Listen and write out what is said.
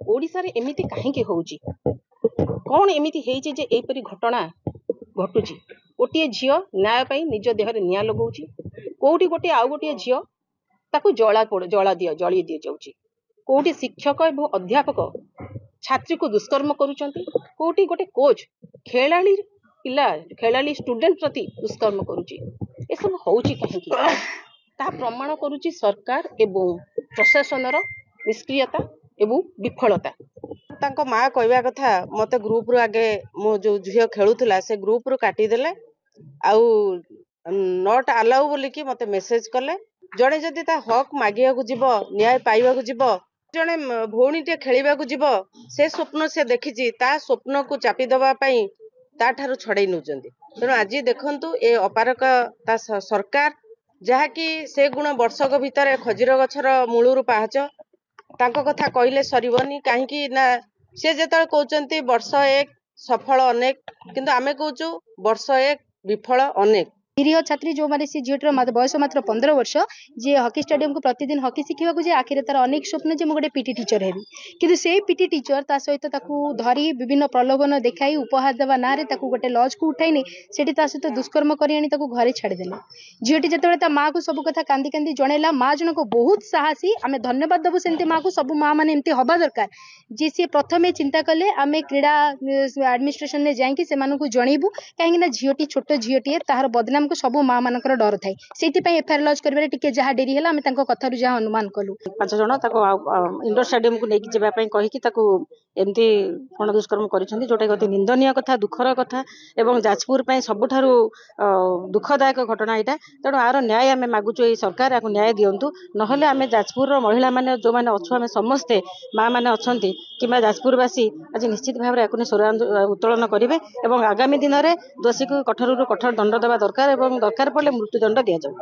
ओडिशा रे एमिति काहेकि होउची कौन एमिति हेइची जे एपरि घटना घटुची गोटे झियो न्याय पाई निज देहरे निया लगौची कोउठी गोटे आउ गोटे झियो ताकू जली दिए जाउची कोउठी शिक्षक एवं अध्यापक छात्री को दुष्कर्म करूचंती कोउठी गोटे कोच खेलाड़ी पिला खेलाड़ी स्टूडेंट प्रति दुष्कर्म करूची ए सब होउची काहेकि ता प्रमाण करूची सरकार एवं प्रशासनर निष्क्रियता एवं विफलता। तांको माँ कहवा कथा मते ग्रुप रु आगे मो जो झियो खेलुला से ग्रुप रु काटी देले आउ नॉट अलाउ बोली कि मते मेसेज कले जड़े जदि ता हक मागिया को जीव न्याय पाइबा को जीव जड़े भौणी टे खेलिबा को जीव से स्वप्न से देखिची ता स्वप्न को चापी दबा पई ता ठारू छड़ाई नउचंती तेणु आज देखंतु ए अपारक ता सरकार जहाँकि से गुण वर्षक भितर खजीर गछर मूलरू पाहच तांको कथा कहले सरीबनी कहीं ना से जेतल कहउचंती वर्ष एक सफल अनेक किंतु आमे कहउचु वर्ष एक विफल अनेक। निरीह छात्री जो माने सी झीटर बयस मात्र 15 वर्ष जे हॉकी स्टेडियम को प्रतिदिन हॉकी शिखा को आखिर तार अनेक स्वप्न जे गोटे पीटी टीचर हेबी किंतु से पीटी टीचर ता सहित ताकू धरी विभिन्न प्रलोभन देखाई उपहार देवा ना रे ताकू गोटे लॉज को उठाइनी सेठी ता सहित दुष्कर्म करी आनी ताकू घरे छाड़ी देले झीटी जेतेबेले ता माँ को सब कथा कांदी कांदी जणैला माँ जनक बहुत साहसी आमे धन्यवाद देबु सेंती माँ को सब माँ माने एमती हबा दरकार जे सी प्रथमे चिंता कले आमे क्रीड़ा एडमिनिस्ट्रेशन ने जाई कि से मानू को जणैबु काहेकि ना झीटी छोट झीटी तार बदनाम को सब माँ मानकर डर थाए से एफआईआर लॉन्च करिबारे टिके जहाँ डेरी है आम कथार जहाँ अनुमान कलु 5 जन इंडोर स्टेडियम को लेकिन जावाई कही एमती गण दुष्कर्म करिसेंती जोटा अति निंदनीय कथा दुखर कथा एवं जाजपुर सबुठारु दुखदायक घटना यहाँ तेणु आर न्याय आम मागुचु ये सरकार या न्याय दिंतु नहले आम जाजपुर महिला मैंने जो मैंने अच्छु आम समस्ते माँ मैंने अच्छा कि जाजपुरवासी आज निश्चित भाव में स्वर उत्तोलन करेंगे और आगामी दिन में दोषी को कठोर कठोर दंड देवा दरकार और दरकार पड़े मृत्युदंड दि जाऊ।